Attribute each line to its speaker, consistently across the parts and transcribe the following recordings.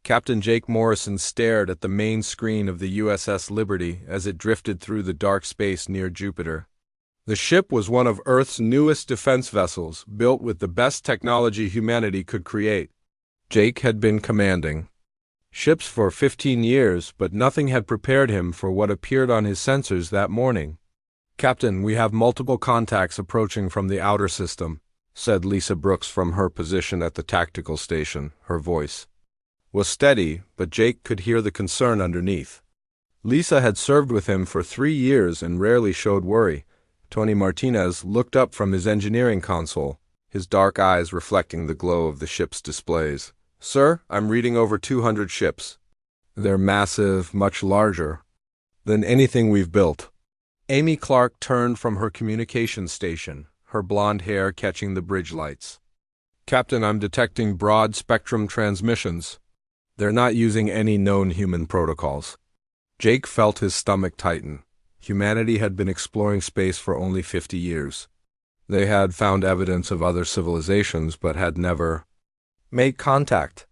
Speaker 1: Captain Jake Morrison stared at the main screen of the USS Liberty as it drifted through the dark space near Jupiter. The ship was one of Earth's newest defense vessels, built with the best technology humanity could create. Jake had been commanding ships for 15 years, but nothing had prepared him for what appeared on his sensors that morning. "Captain, we have multiple contacts approaching from the outer system," said Lisa Brooks from her position at the tactical station. Her voice was steady, but Jake could hear the concern underneath. Lisa had served with him for 3 years and rarely showed worry. Tony Martinez looked up from his engineering console, his dark eyes reflecting the glow of the ship's displays. "Sir, I'm reading over 200 ships. They're massive, much larger than anything we've built." Amy Clark turned from her communications station, her blonde hair catching the bridge lights. "Captain, I'm detecting broad-spectrum transmissions. They're not using any known human protocols." Jake felt his stomach tighten. Humanity had been exploring space for only 50 years. They had found evidence of other civilizations, but had never made contact.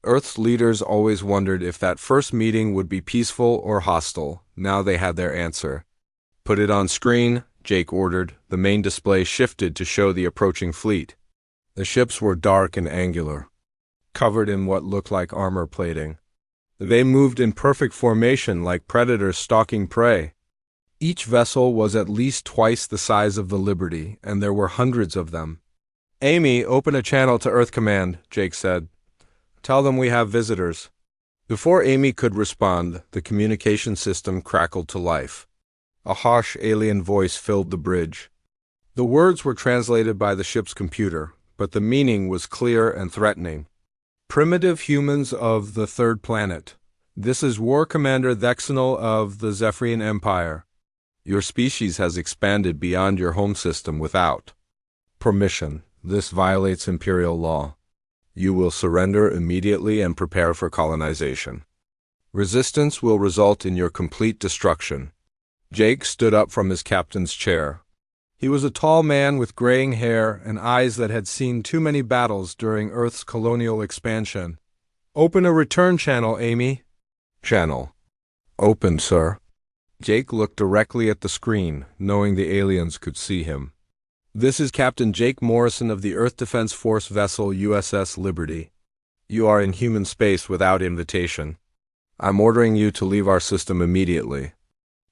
Speaker 1: Earth's leaders always wondered if that first meeting would be peaceful or hostile. Now they had their answer. "Put it on screen," Jake ordered. The main display shifted to show the approaching fleet. The ships were dark and angular, covered in what looked like armor plating. They moved in perfect formation like predators stalking prey. Each vessel was at least twice the size of the Liberty, and there were hundreds of them. "Amy, open a channel to Earth Command," Jake said. "Tell them we have visitors." Before Amy could respond, the communication system crackled to life. A harsh alien voice filled the bridge. The words were translated by the ship's computer, but the meaning was clear and threatening. "Primitive humans of the third planet. This is War Commander Thexanal of the Zephyrian Empire. Your species has expanded beyond your home system without permission. This violates Imperial law. You will surrender immediately and prepare for colonization. Resistance will result in your complete destruction." Jake stood up from his captain's chair. He was a tall man with graying hair and eyes that had seen too many battles during Earth's colonial expansion. "Open a return channel, Amy." "Channel open, sir." Jake looked directly at the screen, knowing the aliens could see him. "This is Captain Jake Morrison of the Earth Defense Force vessel USS Liberty. You are in human space without invitation. I'm ordering you to leave our system immediately.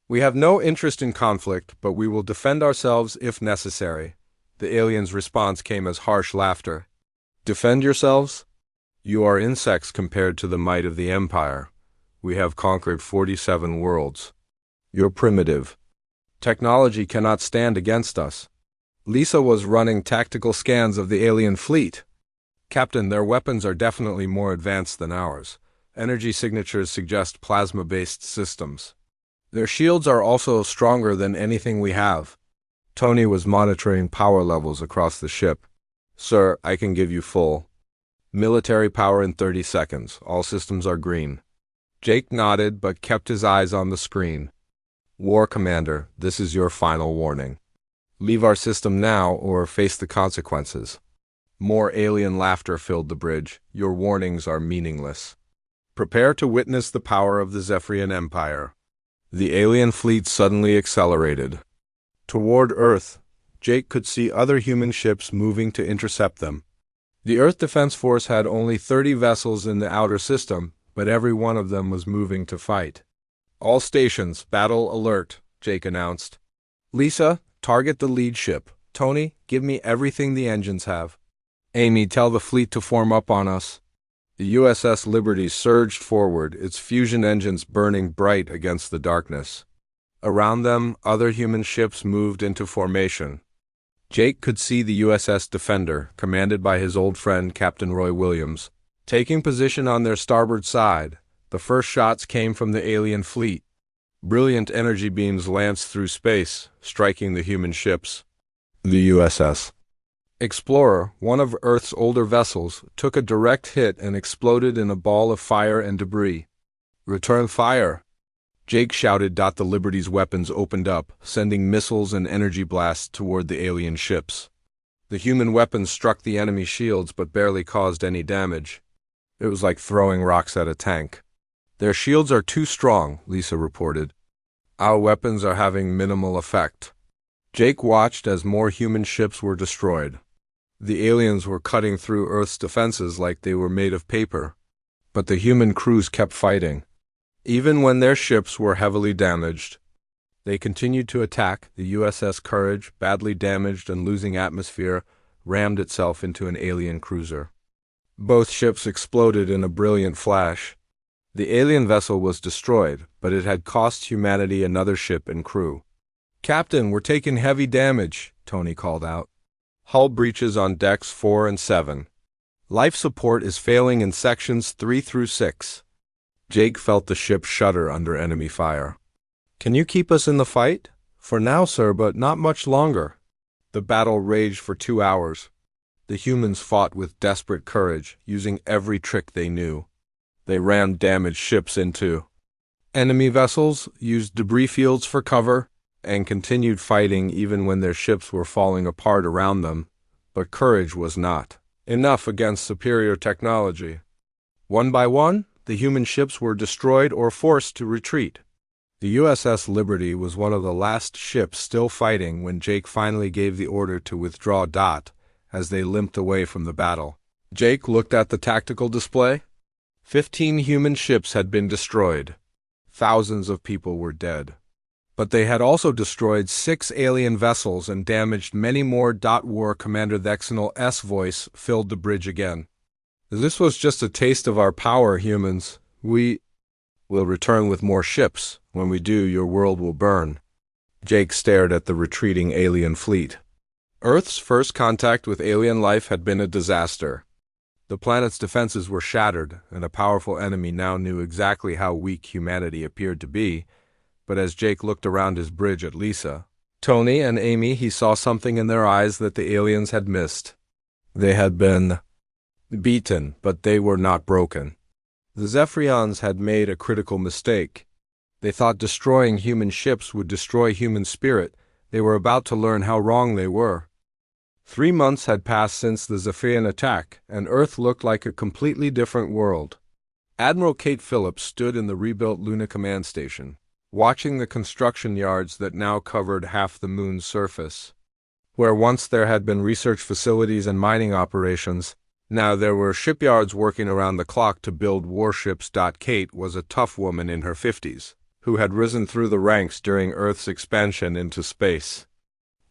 Speaker 1: We have no interest in conflict, but we will defend ourselves if necessary." The alien's response came as harsh laughter. "Defend yourselves? You are insects compared to the might of the Empire. We have conquered 47 worlds. You're primitive. Technology cannot stand against us." Lisa was running tactical scans of the alien fleet. "Captain, their weapons are definitely more advanced than ours. Energy signatures suggest plasma-based systems. Their shields are also stronger than anything we have." Tony was monitoring power levels across the ship. "Sir, I can give you full military power in 30 seconds. All systems are green." Jake nodded but kept his eyes on the screen. "War Commander, this is your final warning. Leave our system now or face the consequences." More alien laughter filled the bridge. "Your warnings are meaningless. Prepare to witness the power of the Zephyrian Empire." The alien fleet suddenly accelerated toward Earth. Jake could see other human ships moving to intercept them. The Earth Defense Force had only 30 vessels in the outer system, but every one of them was moving to fight. "All stations, battle alert," Jake announced. "Lisa, target the lead ship. Tony, give me everything the engines have. Amy, tell the fleet to form up on us." The USS Liberty surged forward, its fusion engines burning bright against the darkness. Around them, other human ships moved into formation. Jake could see the USS Defender, commanded by his old friend Captain Roy Williams, taking position on their starboard side. The first shots came from the alien fleet. Brilliant energy beams lanced through space, striking the human ships. The USS Explorer, one of Earth's older vessels, took a direct hit and exploded in a ball of fire and debris. "Return fire!" Jake shouted. The Liberty's weapons opened up, sending missiles and energy blasts toward the alien ships. The human weapons struck the enemy shields but barely caused any damage. It was like throwing rocks at a tank. Their shields are too strong, Lisa reported. Our weapons are having minimal effect. Jake watched as more human ships were destroyed. The aliens were cutting through Earth's defenses like they were made of paper. But the human crews kept fighting. Even when their ships were heavily damaged, they continued to attack. The USS Courage, badly damaged and losing atmosphere, rammed itself into an alien cruiser. Both ships exploded in a brilliant flash. The alien vessel was destroyed, but it had cost humanity another ship and crew. "Captain, we're taking heavy damage," Tony called out. "Hull breaches on decks 4 and 7. Life support is failing in sections 3 through 6. Jake felt the ship shudder under enemy fire. "Can you keep us in the fight?" "For now, sir, but not much longer." The battle raged for 2 hours. The humans fought with desperate courage, using every trick they knew. They rammed damaged ships into enemy vessels, used debris fields for cover, and continued fighting even when their ships were falling apart around them. But courage was not enough against superior technology. One by one, the human ships were destroyed or forced to retreat. The USS Liberty was one of the last ships still fighting when Jake finally gave the order to withdraw. As they limped away from the battle, Jake looked at the tactical display. 15 human ships had been destroyed. Thousands of people were dead. But they had also destroyed 6 alien vessels and damaged many more. War Commander Thexanel's voice filled the bridge again. "This was just a taste of our power, humans. We will return with more ships. When we do, your world will burn." Jake stared at the retreating alien fleet. Earth's first contact with alien life had been a disaster. The planet's defenses were shattered, and a powerful enemy now knew exactly how weak humanity appeared to be. But as Jake looked around his bridge at Lisa, Tony, and Amy, he saw something in their eyes that the aliens had missed. They had been beaten, but they were not broken. The Zephyrians had made a critical mistake. They thought destroying human ships would destroy human spirit. They were about to learn how wrong they were. 3 months had passed since the Zephyrian attack, and Earth looked like a completely different world. Admiral Kate Phillips stood in the rebuilt Luna Command Station, watching the construction yards that now covered half the moon's surface. Where once there had been research facilities and mining operations, now there were shipyards working around the clock to build warships. Kate was a tough woman in her 50s, who had risen through the ranks during Earth's expansion into space.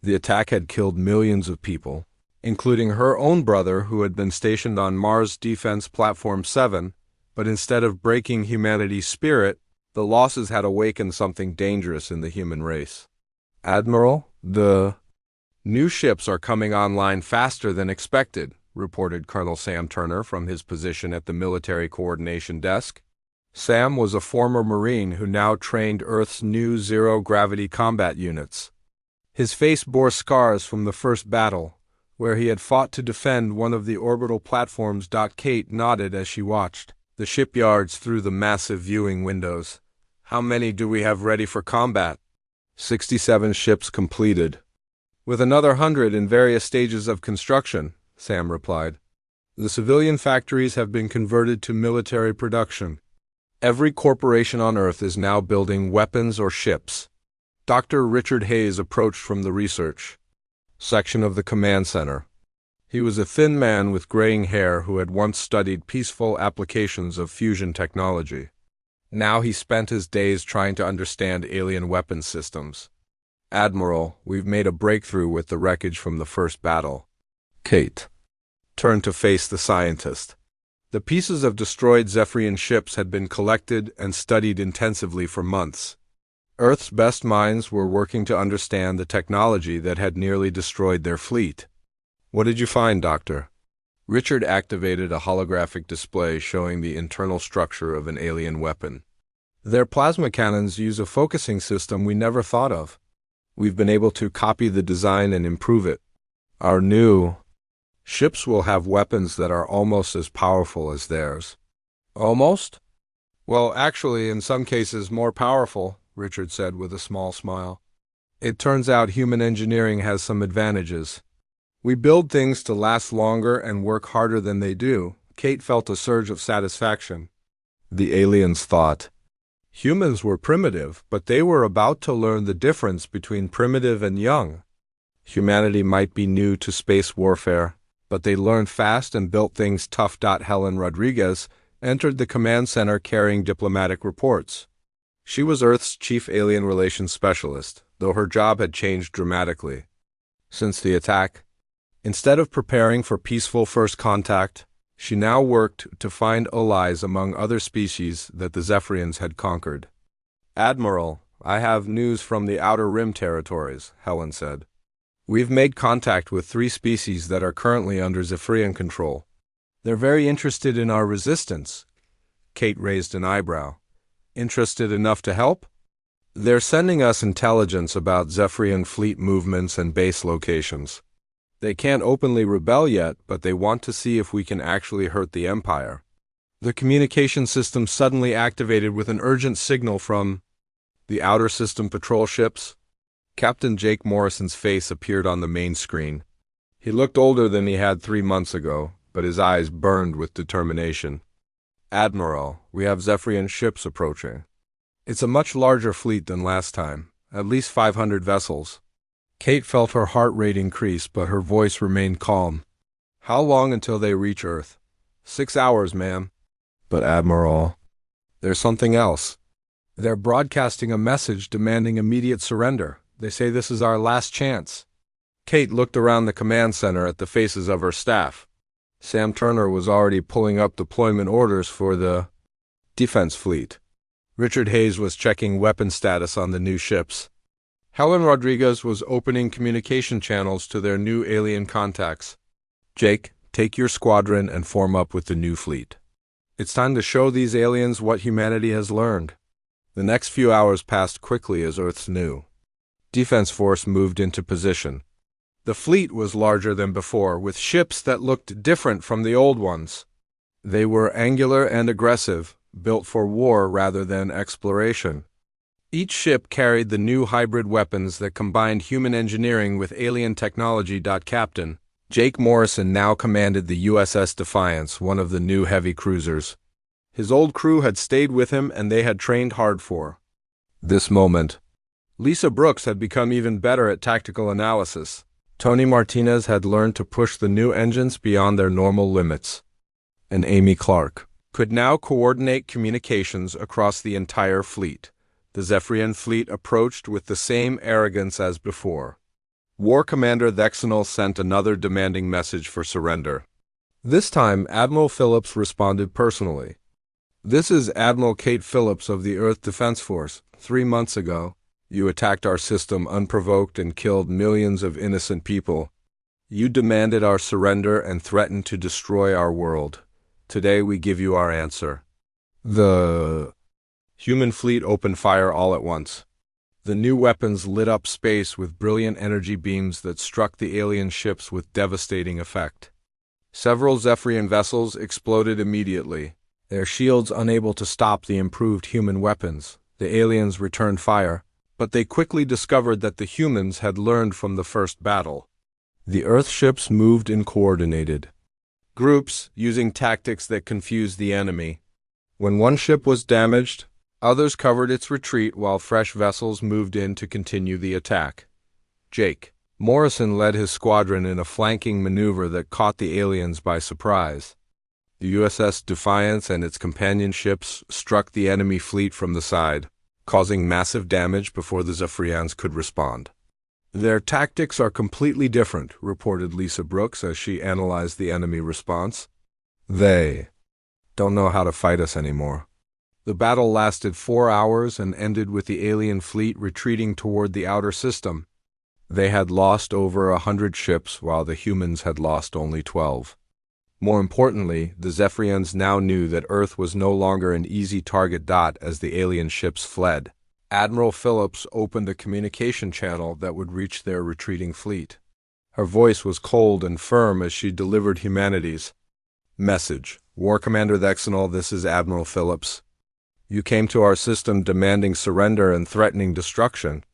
Speaker 1: The attack had killed millions of people, including her own brother who had been stationed on Mars Defense Platform 7, but instead of breaking humanity's spirit, the losses had awakened something dangerous in the human race. "Admiral, the new ships are coming online faster than expected," reported Colonel Sam Turner from his position at the Military Coordination Desk. Sam was a former Marine who now trained Earth's new zero-gravity combat units. His face bore scars from the first battle, where he had fought to defend one of the orbital platforms. Kate nodded as she watched the shipyards through the massive viewing windows. "How many do we have ready for combat?" 67 ships completed, with another 100 in various stages of construction, Sam replied. "The civilian factories have been converted to military production. Every corporation on Earth is now building weapons or ships." Dr. Richard Hayes approached from the research section of the command center. He was a thin man with graying hair who had once studied peaceful applications of fusion technology. Now he spent his days trying to understand alien weapons systems. "Admiral, we've made a breakthrough with the wreckage from the first battle." Kate turned to face the scientist. The pieces of destroyed Zephyrian ships had been collected and studied intensively for months. Earth's best minds were working to understand the technology that had nearly destroyed their fleet. "What did you find, Doctor?" Richard activated a holographic display showing the internal structure of an alien weapon. "Their plasma cannons use a focusing system we never thought of. We've been able to copy the design and improve it. Our new ships will have weapons that are almost as powerful as theirs." "Almost?" "Well, actually, in some cases more powerful," Richard said with a small smile. "It turns out human engineering has some advantages. We build things to last longer and work harder than they do, Kate felt a surge of satisfaction. The aliens thought. Humans were primitive, but they were about to learn the difference between primitive and young. Humanity might be new to space warfare, but they learned fast and built things tough. Helen Rodriguez entered the command center carrying diplomatic reports. She was Earth's chief alien relations specialist, though her job had changed dramatically since the attack. Instead of preparing for peaceful first contact, she now worked to find allies among other species that the Zephyrians had conquered. "Admiral, I have news from the Outer Rim territories," Helen said. "We've made contact with 3 species that are currently under Zephyrian control. They're very interested in our resistance." Kate raised an eyebrow. "Interested enough to help?" "They're sending us intelligence about Zephyrian fleet movements and base locations. They can't openly rebel yet, but they want to see if we can actually hurt the Empire." The communication system suddenly activated with an urgent signal from the Outer System patrol ships. Captain Jake Morrison's face appeared on the main screen. He looked older than he had 3 months ago, but his eyes burned with determination. "Admiral, we have Zephyrian ships approaching. It's a much larger fleet than last time, at least 500 vessels." Kate felt her heart rate increase, but her voice remained calm. "How long until they reach Earth?" 6 hours, ma'am." "But Admiral, there's something else. They're broadcasting a message demanding immediate surrender. They say this is our last chance." Kate looked around the command center at the faces of her staff. Sam Turner was already pulling up deployment orders for the defense fleet. Richard Hayes was checking weapon status on the new ships. Helen Rodriguez was opening communication channels to their new alien contacts. "Jake, take your squadron and form up with the new fleet. It's time to show these aliens what humanity has learned." The next few hours passed quickly as Earth's new defense force moved into position. The fleet was larger than before, with ships that looked different from the old ones. They were angular and aggressive, built for war rather than exploration. Each ship carried the new hybrid weapons that combined human engineering with alien technology. Captain Jake Morrison now commanded the USS Defiance, one of the new heavy cruisers. His old crew had stayed with him and they had trained hard for this moment. Lisa Brooks had become even better at tactical analysis. Tony Martinez had learned to push the new engines beyond their normal limits. And Amy Clark could now coordinate communications across the entire fleet. The Zephyrian fleet approached with the same arrogance as before. War Commander Thexanol sent another demanding message for surrender. This time, Admiral Phillips responded personally. "This is Admiral Kate Phillips of the Earth Defense Force. 3 months ago, you attacked our system unprovoked and killed millions of innocent people. You demanded our surrender and threatened to destroy our world. Today we give you our answer." The human fleet opened fire all at once. The new weapons lit up space with brilliant energy beams that struck the alien ships with devastating effect. Several Zephyrian vessels exploded immediately, their shields unable to stop the improved human weapons. The aliens returned fire, but they quickly discovered that the humans had learned from the first battle. The Earth ships moved in coordinated groups, using tactics that confused the enemy. When one ship was damaged, others covered its retreat while fresh vessels moved in to continue the attack. Jake Morrison led his squadron in a flanking maneuver that caught the aliens by surprise. The USS Defiance and its companion ships struck the enemy fleet from the side, causing massive damage before the Zephyrians could respond. "Their tactics are completely different," reported Lisa Brooks as she analyzed the enemy response. "They don't know how to fight us anymore." The battle lasted 4 hours and ended with the alien fleet retreating toward the outer system. They had lost over 100 ships, while the humans had lost only 12. More importantly, the Zephyrians now knew that Earth was no longer an easy target. As the alien ships fled, Admiral Phillips opened a communication channel that would reach their retreating fleet. Her voice was cold and firm as she delivered humanity's message. "War Commander Thexanol, this is Admiral Phillips. You came to our system demanding surrender and threatening destruction.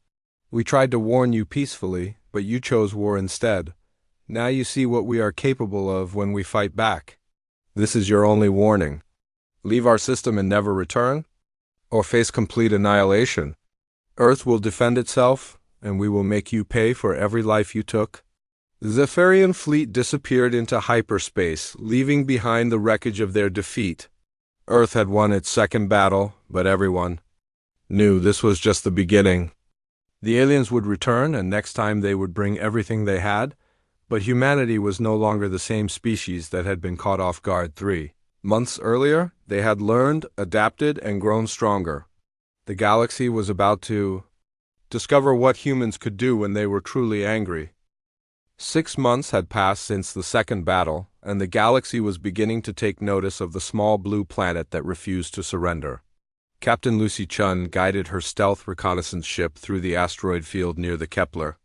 Speaker 1: We tried to warn you peacefully, but you chose war instead. Now you see what we are capable of when we fight back." This is your only warning. Leave our system and never return, or face complete annihilation. Earth will defend itself, and we will make you pay for every life you took. The Zephyrian fleet disappeared into hyperspace, leaving behind the wreckage of their defeat. Earth had won its second battle, but everyone knew this was just the beginning. The aliens would return, and next time they would bring everything they had, but humanity was no longer the same species that had been caught off guard 3 months earlier. They had learned, adapted, and grown stronger. The galaxy was about to discover what humans could do when they were truly angry. 6 months had passed since the second battle, and the galaxy was beginning to take notice of the small blue planet that refused to surrender. Captain Lucy Chun guided her stealth reconnaissance ship through the asteroid field near the Kepler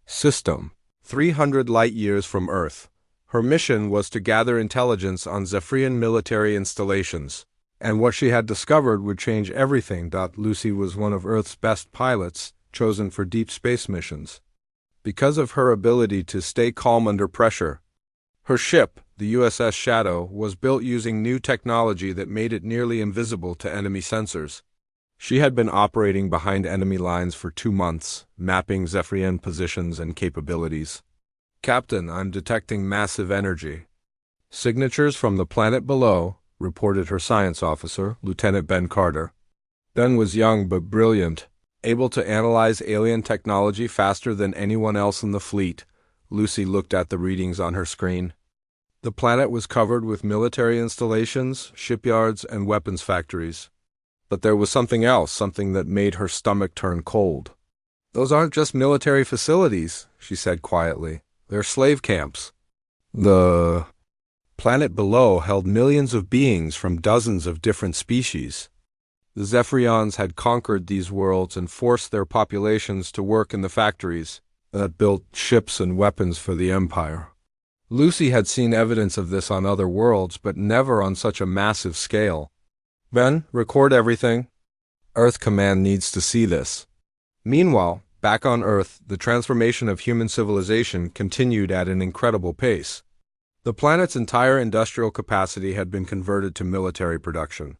Speaker 1: system, 300 light-years from Earth. Her mission was to gather intelligence on Zephyrian military installations, and what she had discovered would change everything. Lucy was one of Earth's best pilots, chosen for deep space missions. Because of her ability to stay calm under pressure, her ship, the USS Shadow, was built using new technology that made it nearly invisible to enemy sensors. She had been operating behind enemy lines for 2 months, mapping Zephyrian positions and capabilities. "Captain, I'm detecting massive energy signatures from the planet below," reported her science officer, Lieutenant Ben Carter. Ben was young but brilliant, able to analyze alien technology faster than anyone else in the fleet. Lucy looked at the readings on her screen. The planet was covered with military installations, shipyards, and weapons factories. But there was something else, something that made her stomach turn cold. "Those aren't just military facilities," she said quietly. "They're slave camps." The planet below held millions of beings from dozens of different species. The Zephyrians had conquered these worlds and forced their populations to work in the factories that built ships and weapons for the Empire. Lucy had seen evidence of this on other worlds, but never on such a massive scale. "Ben, record everything. Earth Command needs to see this." Meanwhile, back on Earth, the transformation of human civilization continued at an incredible pace. The planet's entire industrial capacity had been converted to military production.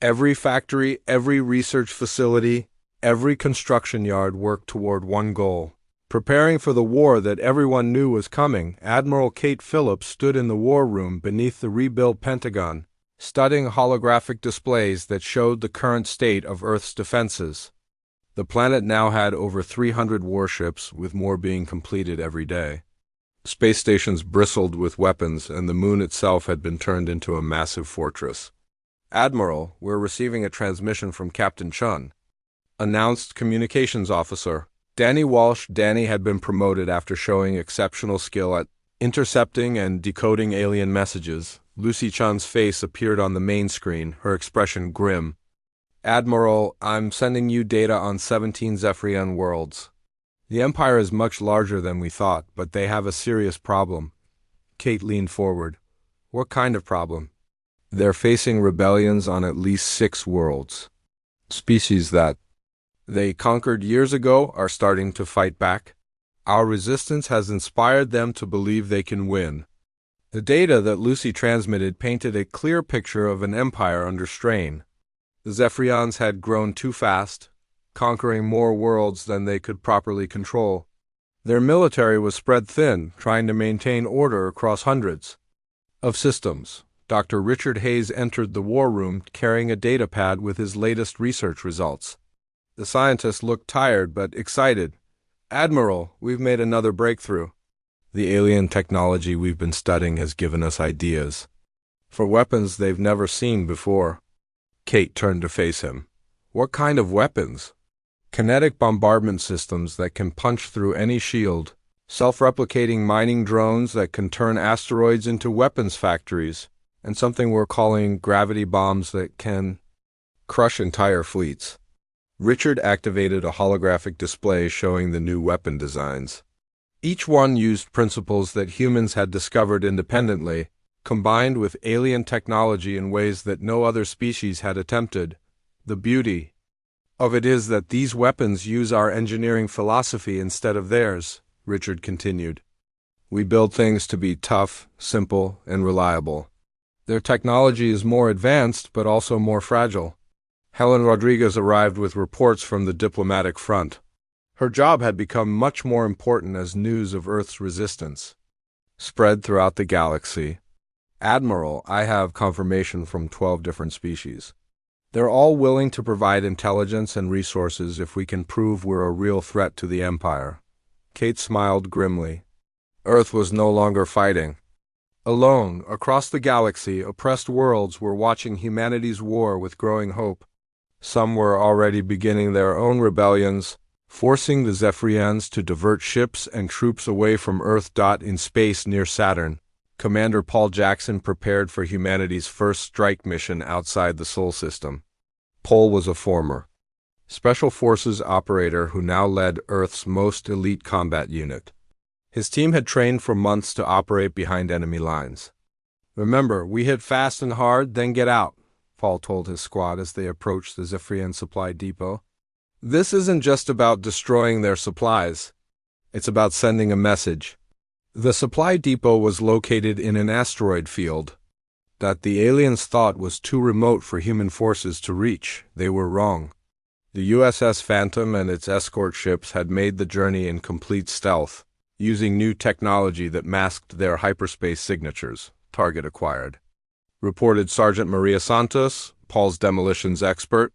Speaker 1: Every factory, every research facility, every construction yard worked toward one goal: preparing for the war that everyone knew was coming. Admiral Kate Phillips stood in the war room beneath the rebuilt Pentagon, studying holographic displays that showed the current state of Earth's defenses. The planet now had over 300 warships, with more being completed every day. Space stations bristled with weapons, and the moon itself had been turned into a massive fortress. "Admiral, we're receiving a transmission from Captain Chun," announced Communications Officer Danny Walsh. Danny had been promoted after showing exceptional skill at intercepting and decoding alien messages. Lucy Chun's face appeared on the main screen, her expression grim. "Admiral, I'm sending you data on 17 Zephyrian worlds. The Empire is much larger than we thought, but they have a serious problem." Kate leaned forward. "What kind of problem?" "They're facing rebellions on at least 6 worlds. Species that they conquered years ago are starting to fight back. Our resistance has inspired them to believe they can win." The data that Lucy transmitted painted a clear picture of an empire under strain. The Zephyrians had grown too fast, conquering more worlds than they could properly control. Their military was spread thin, trying to maintain order across hundreds of systems. Dr. Richard Hayes entered the war room carrying a data pad with his latest research results. The scientist looked tired but excited. "Admiral, we've made another breakthrough. The alien technology we've been studying has given us ideas for weapons they've never seen before." Kate turned to face him. "What kind of weapons?" "Kinetic bombardment systems that can punch through any shield, self-replicating mining drones that can turn asteroids into weapons factories, and something we're calling gravity bombs that can crush entire fleets." Richard activated a holographic display showing the new weapon designs. Each one used principles that humans had discovered independently, combined with alien technology in ways that no other species had attempted. "The beauty of it is that these weapons use our engineering philosophy instead of theirs," Richard continued. "We build things to be tough, simple, and reliable. Their technology is more advanced, but also more fragile. Helen Rodriguez arrived with reports from the diplomatic front. Her job had become much more important as news of Earth's resistance spread throughout the galaxy. Admiral, I have confirmation from 12 different species. They're all willing to provide intelligence and resources if we can prove we're a real threat to the Empire. Kate smiled grimly. Earth was no longer fighting. Alone, across the galaxy, oppressed worlds were watching humanity's war with growing hope. Some were already beginning their own rebellions, forcing the Zephyrians to divert ships and troops away from Earth. In space near Saturn, Commander Paul Jackson prepared for humanity's first strike mission outside the Sol system. Paul was a former Special Forces operator who now led Earth's most elite combat unit. His team had trained for months to operate behind enemy lines. Remember, we hit fast and hard, then get out, Paul told his squad as they approached the Zephyrian supply depot. This isn't just about destroying their supplies. It's about sending a message. The supply depot was located in an asteroid field that the aliens thought was too remote for human forces to reach. They were wrong. The USS Phantom and its escort ships had made the journey in complete stealth, using new technology that masked their hyperspace signatures. Target acquired, reported Sergeant Maria Santos, Paul's demolitions expert.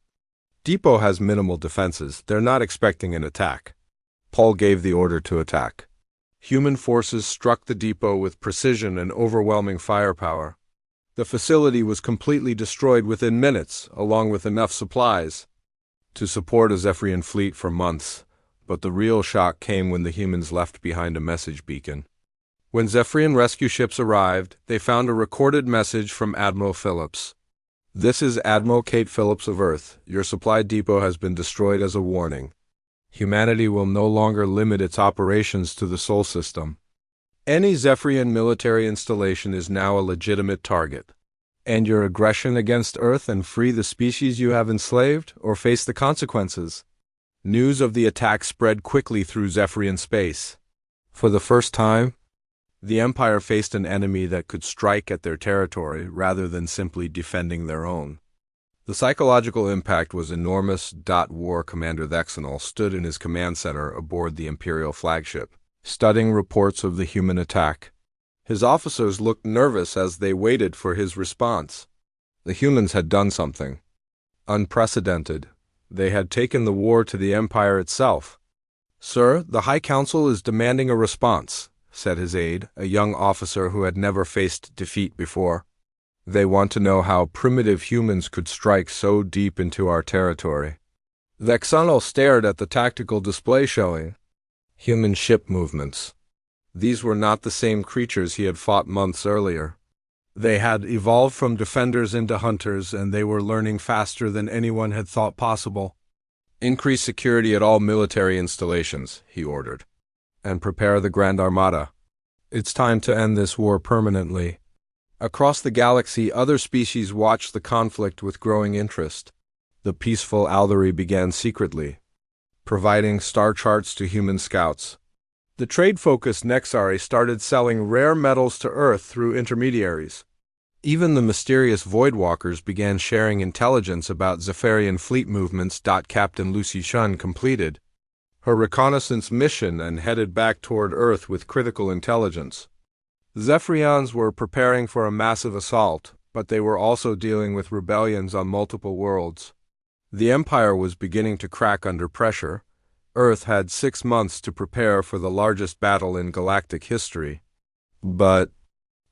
Speaker 1: Depot has minimal defenses. They're not expecting an attack. Paul gave the order to attack. Human forces struck the depot with precision and overwhelming firepower. The facility was completely destroyed within minutes, along with enough supplies to support a Zephyrian fleet for months, but the real shock came when the humans left behind a message beacon. When Zephyrian rescue ships arrived, they found a recorded message from Admiral Phillips. This is Admiral Kate Phillips of Earth. Your supply depot has been destroyed as a warning. Humanity will no longer limit its operations to the Sol system. Any Zephyrian military installation is now a legitimate target. And your aggression against Earth and free the species you have enslaved, or face the consequences. News of the attack spread quickly through Zephyrian space. For the first time, the Empire faced an enemy that could strike at their territory rather than simply defending their own. The psychological impact was enormous. War Commander Thexanol stood in his command center aboard the Imperial flagship, studying reports of the human attack. His officers looked nervous as they waited for his response. The humans had done something unprecedented. They had taken the war to the Empire itself. Sir, the High Council is demanding a response, said his aide, a young officer who had never faced defeat before. They want to know how primitive humans could strike so deep into our territory. Thexanol stared at the tactical display showing human ship movements. These were not the same creatures he had fought months earlier. They had evolved from defenders into hunters, and they were learning faster than anyone had thought possible. Increase security at all military installations, he ordered, and prepare the Grand Armada. It's time to end this war permanently. Across the galaxy, other species watched the conflict with growing interest. The peaceful Aldari began secretly, providing star charts to human scouts. The trade-focused Nexari started selling rare metals to Earth through intermediaries. Even the mysterious Voidwalkers began sharing intelligence about Zephyrian fleet movements. Captain Lucy Shun completed her reconnaissance mission and headed back toward Earth with critical intelligence. Zephyrians were preparing for a massive assault, but they were also dealing with rebellions on multiple worlds. The Empire was beginning to crack under pressure. Earth had 6 months to prepare for the largest battle in galactic history. But,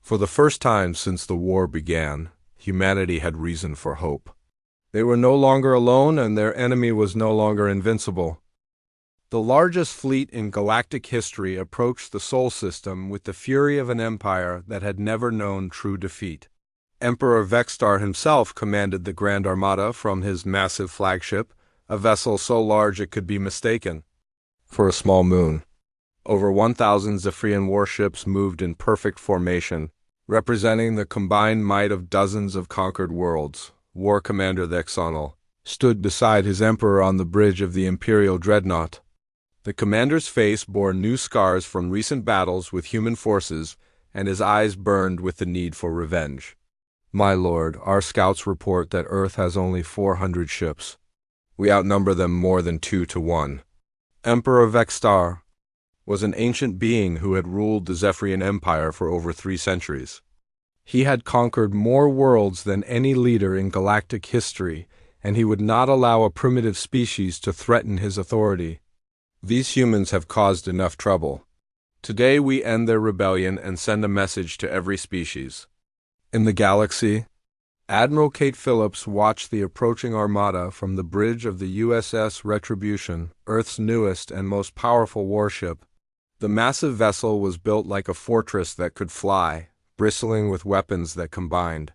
Speaker 1: for the first time since the war began, humanity had reason for hope. They were no longer alone, and their enemy was no longer invincible. The largest fleet in galactic history approached the Sol system with the fury of an empire that had never known true defeat. Emperor Vextar himself commanded the Grand Armada from his massive flagship, a vessel so large it could be mistaken for a small moon. Over 1,000 Zephyrian warships moved in perfect formation, representing the combined might of dozens of conquered worlds. War Commander Thexanol stood beside his emperor on the bridge of the Imperial Dreadnought. The commander's face bore new scars from recent battles with human forces, and his eyes burned with the need for revenge. My lord, our scouts report that Earth has only 400 ships. We outnumber them more than 2 to 1. Emperor Vextar was an ancient being who had ruled the Zephyrian Empire for over 3 centuries. He had conquered more worlds than any leader in galactic history, and he would not allow a primitive species to threaten his authority. These humans have caused enough trouble. Today we end their rebellion and send a message to every species. In the galaxy, Admiral Kate Phillips watched the approaching armada from the bridge of the USS Retribution, Earth's newest and most powerful warship. The massive vessel was built like a fortress that could fly, bristling with weapons that combined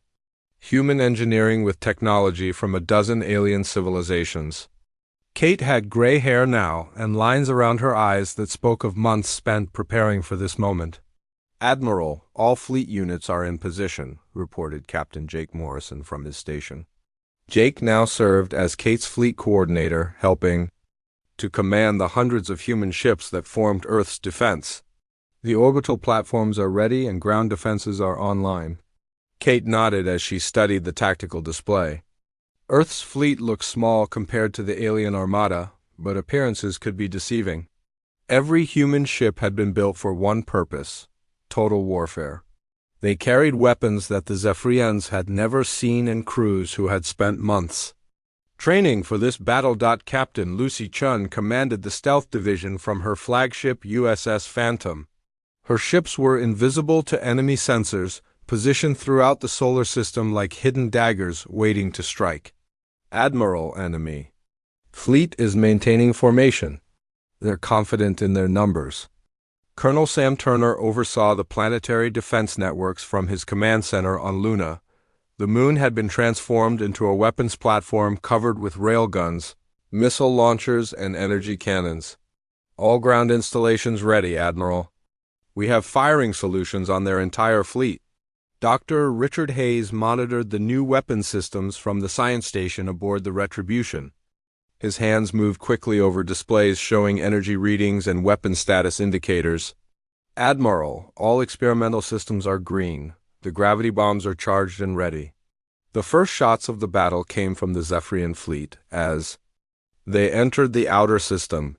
Speaker 1: human engineering with technology from a dozen alien civilizations. Kate had gray hair now and lines around her eyes that spoke of months spent preparing for this moment. "Admiral, all fleet units are in position," reported Captain Jake Morrison from his station. Jake now served as Kate's fleet coordinator, helping to command the hundreds of human ships that formed Earth's defense. "The orbital platforms are ready and ground defenses are online." Kate nodded as she studied the tactical display. Earth's fleet looked small compared to the alien armada, but appearances could be deceiving. Every human ship had been built for one purpose: total warfare. They carried weapons that the Zephyrians had never seen and crews who had spent months training for this battle. Captain Lucy Chun commanded the stealth division from her flagship USS Phantom. Her ships were invisible to enemy sensors, positioned throughout the solar system like hidden daggers waiting to strike. "Admiral, enemy fleet is maintaining formation. They're confident in their numbers." Colonel Sam Turner oversaw the planetary defense networks from his command center on Luna. The moon had been transformed into a weapons platform covered with railguns, missile launchers, and energy cannons. "All ground installations ready, Admiral. We have firing solutions on their entire fleet." Dr. Richard Hayes monitored the new weapon systems from the science station aboard the Retribution. His hands moved quickly over displays showing energy readings and weapon status indicators. "Admiral, all experimental systems are green. The gravity bombs are charged and ready." The first shots of the battle came from the Zephyrian fleet as they entered the outer system.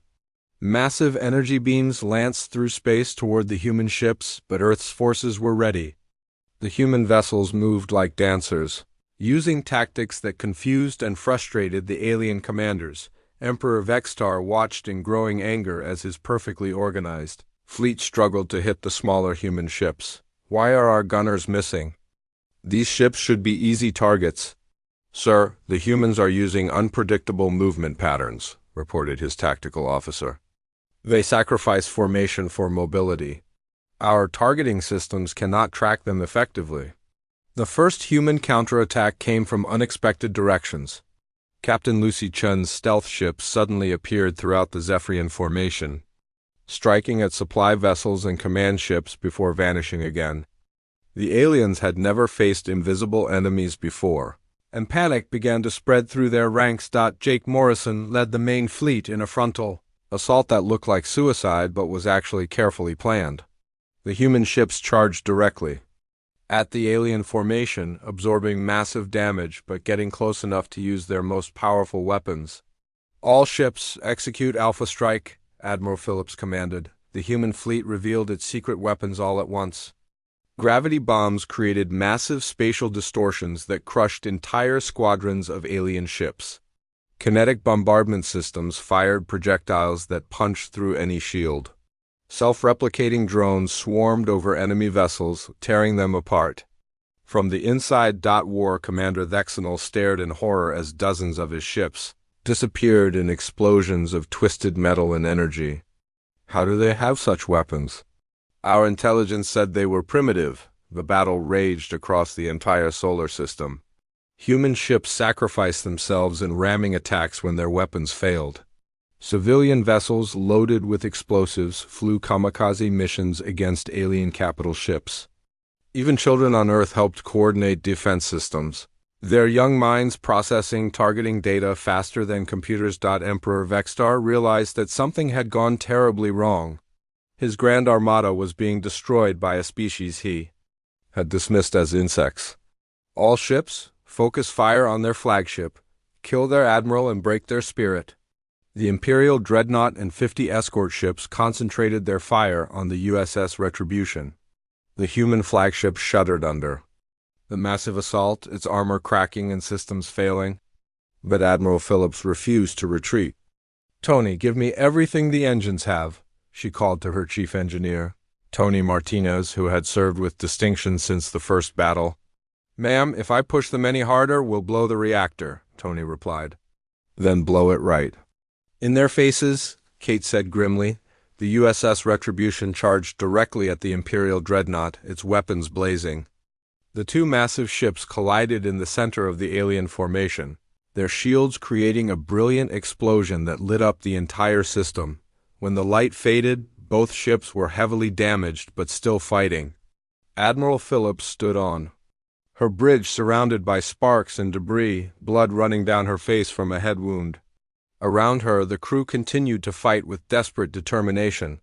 Speaker 1: Massive energy beams lanced through space toward the human ships, but Earth's forces were ready. The human vessels moved like dancers, using tactics that confused and frustrated the alien commanders. Emperor Vextar watched in growing anger as his perfectly organized fleet struggled to hit the smaller human ships. "Why are our gunners missing? These ships should be easy targets." "Sir, the humans are using unpredictable movement patterns," reported his tactical officer. "They sacrifice formation for mobility. Our targeting systems cannot track them effectively." The first human counterattack came from unexpected directions. Captain Lucy Chun's stealth ship suddenly appeared throughout the Zephyrian formation, striking at supply vessels and command ships before vanishing again. The aliens had never faced invisible enemies before, and panic began to spread through their ranks. Jake Morrison led the main fleet in a frontal assault that looked like suicide but was actually carefully planned. The human ships charged directly at the alien formation, absorbing massive damage but getting close enough to use their most powerful weapons. "All ships, execute Alpha Strike," Admiral Phillips commanded. The human fleet revealed its secret weapons all at once. Gravity bombs created massive spatial distortions that crushed entire squadrons of alien ships. Kinetic bombardment systems fired projectiles that punched through any shield. Self-replicating drones swarmed over enemy vessels, tearing them apart. From the inside, War Commander Thexanol stared in horror as dozens of his ships disappeared in explosions of twisted metal and energy. "How do they have such weapons?" "Our intelligence said they were primitive." The battle raged across the entire solar system. Human ships sacrificed themselves in ramming attacks when their weapons failed. Civilian vessels loaded with explosives flew kamikaze missions against alien capital ships. Even children on Earth helped coordinate defense systems, their young minds processing targeting data faster than computers. Emperor Vextar realized that something had gone terribly wrong. His Grand Armada was being destroyed by a species he had dismissed as insects. All ships, focus fire on their flagship, kill their admiral and break their spirit. The Imperial Dreadnought and 50 escort ships concentrated their fire on the USS Retribution. The human flagship shuddered under the massive assault, its armor cracking and systems failing. But Admiral Phillips refused to retreat. "Tony, give me everything the engines have," she called to her chief engineer, Tony Martinez, who had served with distinction since the first battle. "Ma'am, if I push them any harder, we'll blow the reactor," Tony replied. "Then blow it right." In their faces, Kate said grimly. The USS Retribution charged directly at the Imperial Dreadnought, its weapons blazing. The two massive ships collided in the center of the alien formation, their shields creating a brilliant explosion that lit up the entire system. When the light faded, both ships were heavily damaged but still fighting. Admiral Phillips stood on her bridge, surrounded by sparks and debris, blood running down her face from a head wound. Around her, the crew continued to fight with desperate determination.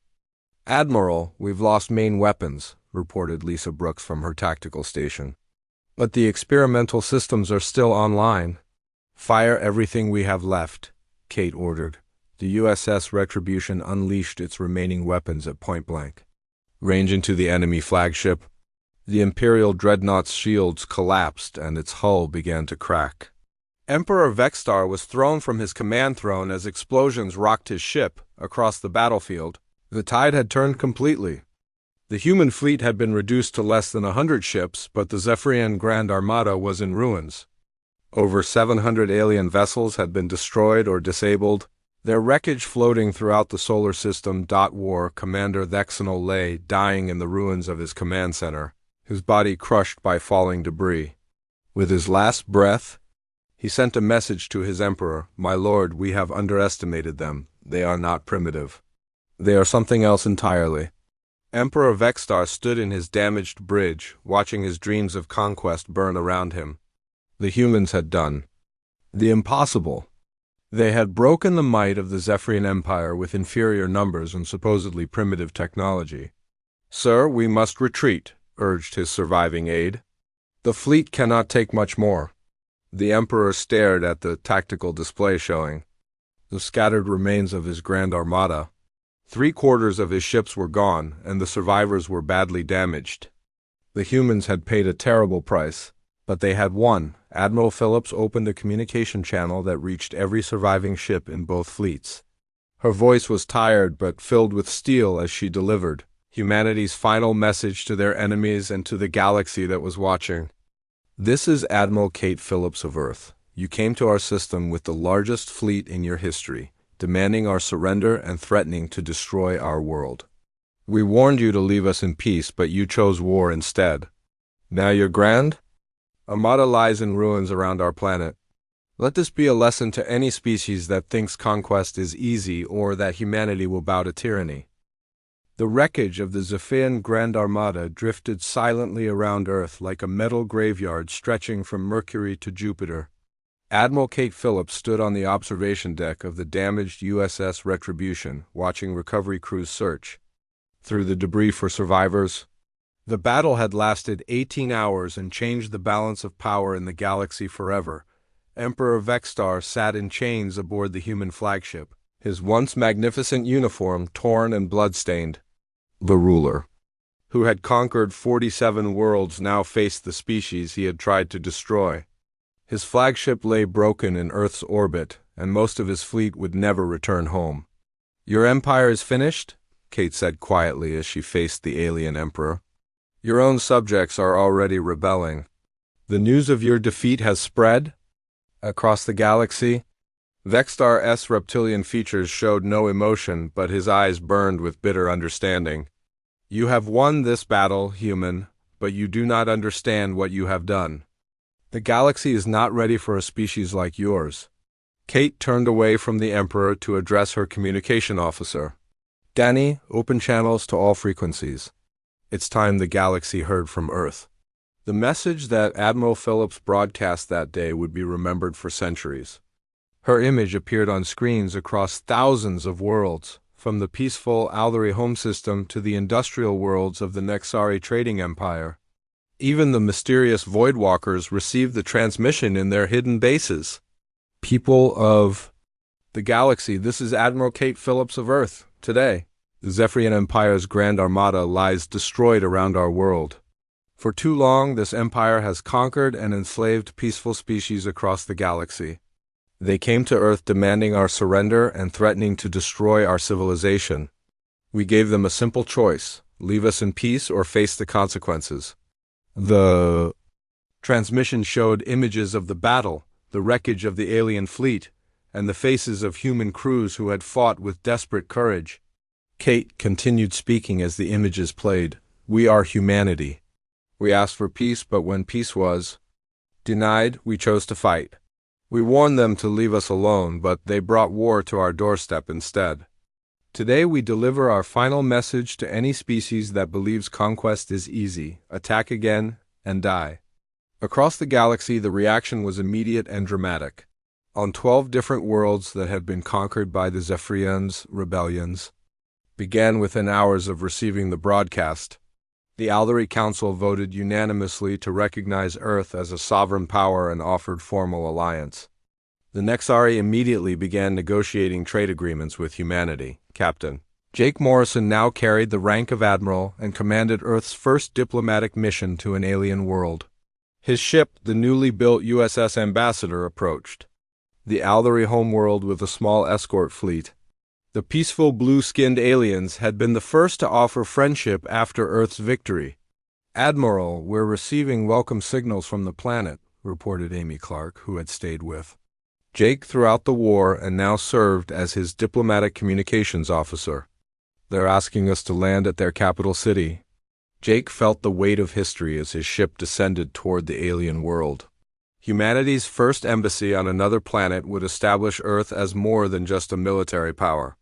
Speaker 1: "Admiral, we've lost main weapons," reported Lisa Brooks from her tactical station. "But the experimental systems are still online." "Fire everything we have left," Kate ordered. The USS Retribution unleashed its remaining weapons at point blank range into the enemy flagship. The Imperial Dreadnought's shields collapsed and its hull began to crack. Emperor Vexstar was thrown from his command throne as explosions rocked his ship across the battlefield. The tide had turned completely. The human fleet had been reduced to less than 100 ships, but the Zephyrian Grand Armada was in ruins. Over 700 alien vessels had been destroyed or disabled, their wreckage floating throughout the solar system. War Commander Thexanol lay dying in the ruins of his command center, his body crushed by falling debris. With his last breath, he sent a message to his emperor: "My lord, we have underestimated them. They are not primitive. They are something else entirely." Emperor Vexstar stood in his damaged bridge, watching his dreams of conquest burn around him. The humans had done the impossible. They had broken the might of the Zephyrian Empire with inferior numbers and supposedly primitive technology. "Sir, we must retreat," urged his surviving aide. "The fleet cannot take much more." The Emperor stared at the tactical display showing the scattered remains of his Grand Armada. 3/4 of his ships were gone, and the survivors were badly damaged. The humans had paid a terrible price, but they had won. Admiral Phillips opened a communication channel that reached every surviving ship in both fleets. Her voice was tired but filled with steel as she delivered humanity's final message to their enemies and to the galaxy that was watching. "This is Admiral Kate Phillips of Earth. You came to our system with the largest fleet in your history, demanding our surrender and threatening to destroy our world. We warned you to leave us in peace, but you chose war instead. Now your Grand Armada lies in ruins around our planet. Let this be a lesson to any species that thinks conquest is easy or that humanity will bow to tyranny." The wreckage of the Zephyrian Grand Armada drifted silently around Earth like a metal graveyard stretching from Mercury to Jupiter. Admiral Kate Phillips stood on the observation deck of the damaged USS Retribution, watching recovery crews search through the debris for survivors. The battle had lasted 18 hours and changed the balance of power in the galaxy forever. Emperor Vexstar sat in chains aboard the human flagship, his once magnificent uniform torn and blood-stained. The ruler, who had conquered 47 worlds, now faced the species he had tried to destroy. His flagship lay broken in Earth's orbit, and most of his fleet would never return home. "Your empire is finished," Kate said quietly as she faced the alien emperor. "Your own subjects are already rebelling. The news of your defeat has spread across the galaxy." Vexstar's reptilian features showed no emotion, but his eyes burned with bitter understanding. "You have won this battle, human, but you do not understand what you have done. The galaxy is not ready for a species like yours." Kate turned away from the Emperor to address her communication officer. "Danny, open channels to all frequencies. It's time the galaxy heard from Earth." The message that Admiral Phillips broadcast that day would be remembered for centuries. Her image appeared on screens across thousands of worlds, from the peaceful Aldery home system to the industrial worlds of the Nexari trading empire. Even the mysterious Voidwalkers received the transmission in their hidden bases. People of the galaxy, this is Admiral Kate Phillips of Earth. Today, the Zephyrian Empire's Grand Armada lies destroyed around our world. For too long, this empire has conquered and enslaved peaceful species across the galaxy. They came to Earth demanding our surrender and threatening to destroy our civilization. We gave them a simple choice: leave us in peace or face the consequences. The transmission showed images of the battle, the wreckage of the alien fleet, and the faces of human crews who had fought with desperate courage. Kate continued speaking as the images played. We are humanity. We asked for peace, but when peace was denied, we chose to fight. We warned them to leave us alone, but they brought war to our doorstep instead. Today we deliver our final message to any species that believes conquest is easy: attack again and die. Across the galaxy, the reaction was immediate and dramatic. On 12 different worlds that had been conquered by the Zephyrians, rebellions began within hours of receiving the broadcast. The Aldari Council voted unanimously to recognize Earth as a sovereign power and offered formal alliance. The Nexari immediately began negotiating trade agreements with humanity. Captain Jake Morrison now carried the rank of Admiral and commanded Earth's first diplomatic mission to an alien world. His ship, the newly built USS Ambassador, approached the Aldari homeworld with a small escort fleet. The peaceful blue-skinned aliens had been the first to offer friendship after Earth's victory. Admiral, we're receiving welcome signals from the planet, reported Amy Clark, who had stayed with Jake throughout the war and now served as his diplomatic communications officer. They're asking us to land at their capital city. Jake felt the weight of history as his ship descended toward the alien world. Humanity's first embassy on another planet would establish Earth as more than just a military power.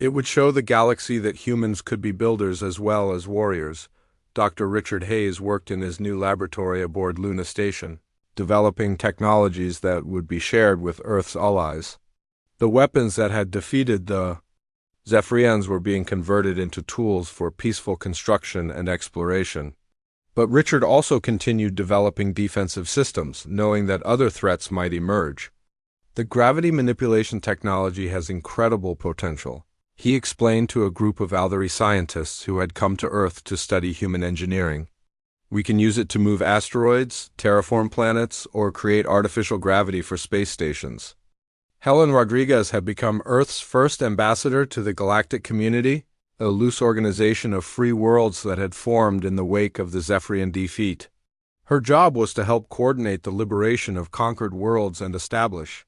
Speaker 1: It would show the galaxy that humans could be builders as well as warriors. Dr. Richard Hayes worked in his new laboratory aboard Luna Station, developing technologies that would be shared with Earth's allies. The weapons that had defeated the Zephyrians were being converted into tools for peaceful construction and exploration. But Richard also continued developing defensive systems, knowing that other threats might emerge. The gravity manipulation technology has incredible potential, he explained to a group of Aldari scientists who had come to Earth to study human engineering. We can use it to move asteroids, terraform planets, or create artificial gravity for space stations. Helen Rodriguez had become Earth's first ambassador to the galactic community, a loose organization of free worlds that had formed in the wake of the Zephyrian defeat. Her job was to help coordinate the liberation of conquered worlds and establish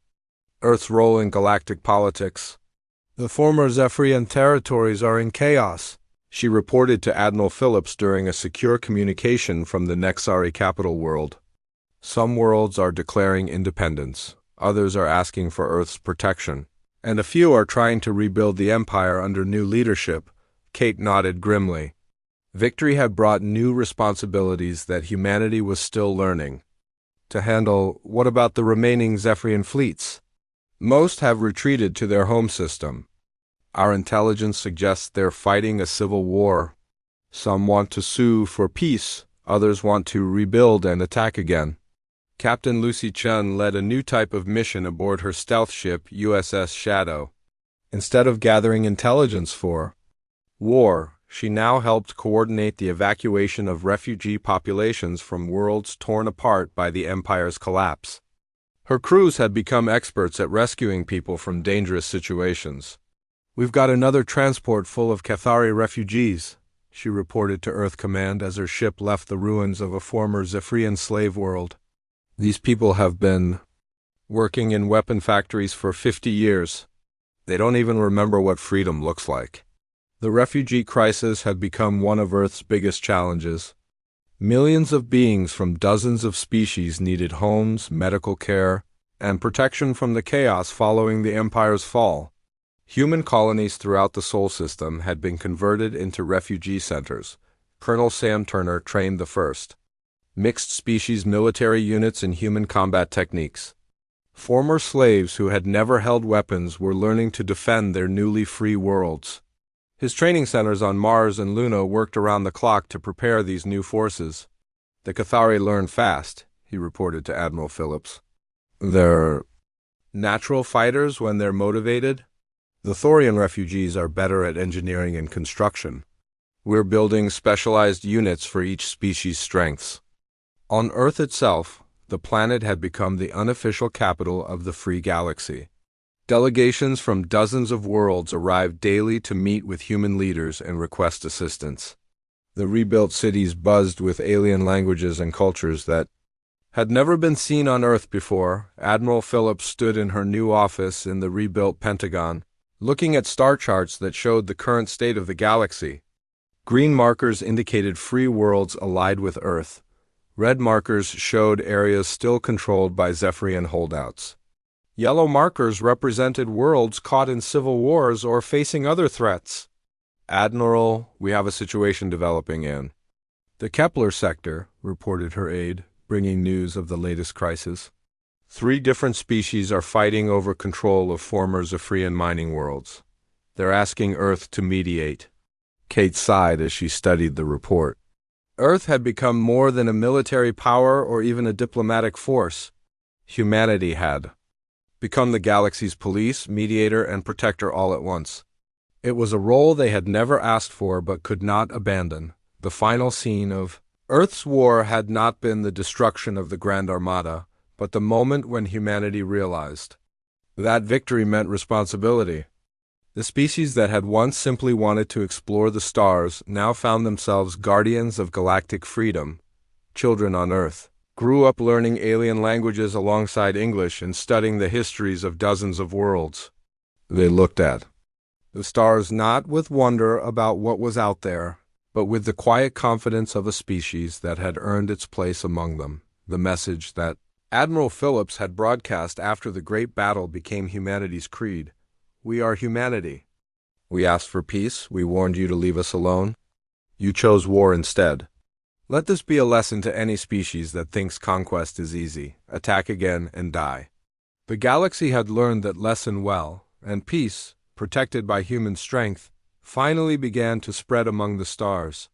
Speaker 1: Earth's role in galactic politics. The former Zephyrian territories are in chaos, she reported to Admiral Phillips during a secure communication from the Nexari capital world. Some worlds are declaring independence, others are asking for Earth's protection, and a few are trying to rebuild the Empire under new leadership. Kate nodded grimly. Victory had brought new responsibilities that humanity was still learning to handle. What about the remaining Zephyrian fleets? Most have retreated to their home system. Our intelligence suggests they're fighting a civil war. Some want to sue for peace, others want to rebuild and attack again. Captain Lucy Chun led a new type of mission aboard her stealth ship USS Shadow. Instead of gathering intelligence for war, she now helped coordinate the evacuation of refugee populations from worlds torn apart by the Empire's collapse. Her crews had become experts at rescuing people from dangerous situations. We've got another transport full of Cathari refugees, she reported to Earth Command as her ship left the ruins of a former Zephyrian slave world. These people have been working in weapon factories for 50 years. They don't even remember what freedom looks like. The refugee crisis had become one of Earth's biggest challenges. Millions of beings from dozens of species needed homes, medical care, and protection from the chaos following the Empire's fall. Human colonies throughout the Sol system had been converted into refugee centers. Colonel Sam Turner trained the first mixed-species military units in human combat techniques. Former slaves who had never held weapons were learning to defend their newly free worlds. His training centers on Mars and Luna worked around the clock to prepare these new forces. The Cathari learn fast, he reported to Admiral Phillips. They're natural fighters when they're motivated. The Thorian refugees are better at engineering and construction. We're building specialized units for each species' strengths. On Earth itself, the planet had become the unofficial capital of the free galaxy. Delegations from dozens of worlds arrived daily to meet with human leaders and request assistance. The rebuilt cities buzzed with alien languages and cultures that had never been seen on Earth before. Admiral Phillips stood in her new office in the rebuilt Pentagon, looking at star charts that showed the current state of the galaxy. Green markers indicated free worlds allied with Earth. Red markers showed areas still controlled by Zephyrian holdouts. Yellow markers represented worlds caught in civil wars or facing other threats. Admiral, we have a situation developing in the Kepler sector, reported her aide, bringing news of the latest crisis. 3 different species are fighting over control of former Zephyrian mining worlds. They're asking Earth to mediate. Kate sighed as she studied the report. Earth had become more than a military power or even a diplomatic force. Humanity had become the galaxy's police, mediator, and protector all at once. It was a role they had never asked for but could not abandon. The final scene of Earth's war had not been the destruction of the Grand Armada, but the moment when humanity realized that victory meant responsibility. The species that had once simply wanted to explore the stars now found themselves guardians of galactic freedom. Children on Earth grew up learning alien languages alongside English and studying the histories of dozens of worlds. They looked at the stars not with wonder about what was out there, but with the quiet confidence of a species that had earned its place among them. The message that Admiral Phillips had broadcast after the Great Battle became humanity's creed. We are humanity. We asked for peace. We warned you to leave us alone. You chose war instead. Let this be a lesson to any species that thinks conquest is easy. Attack again and die. The galaxy had learned that lesson well, and peace, protected by human strength, finally began to spread among the stars.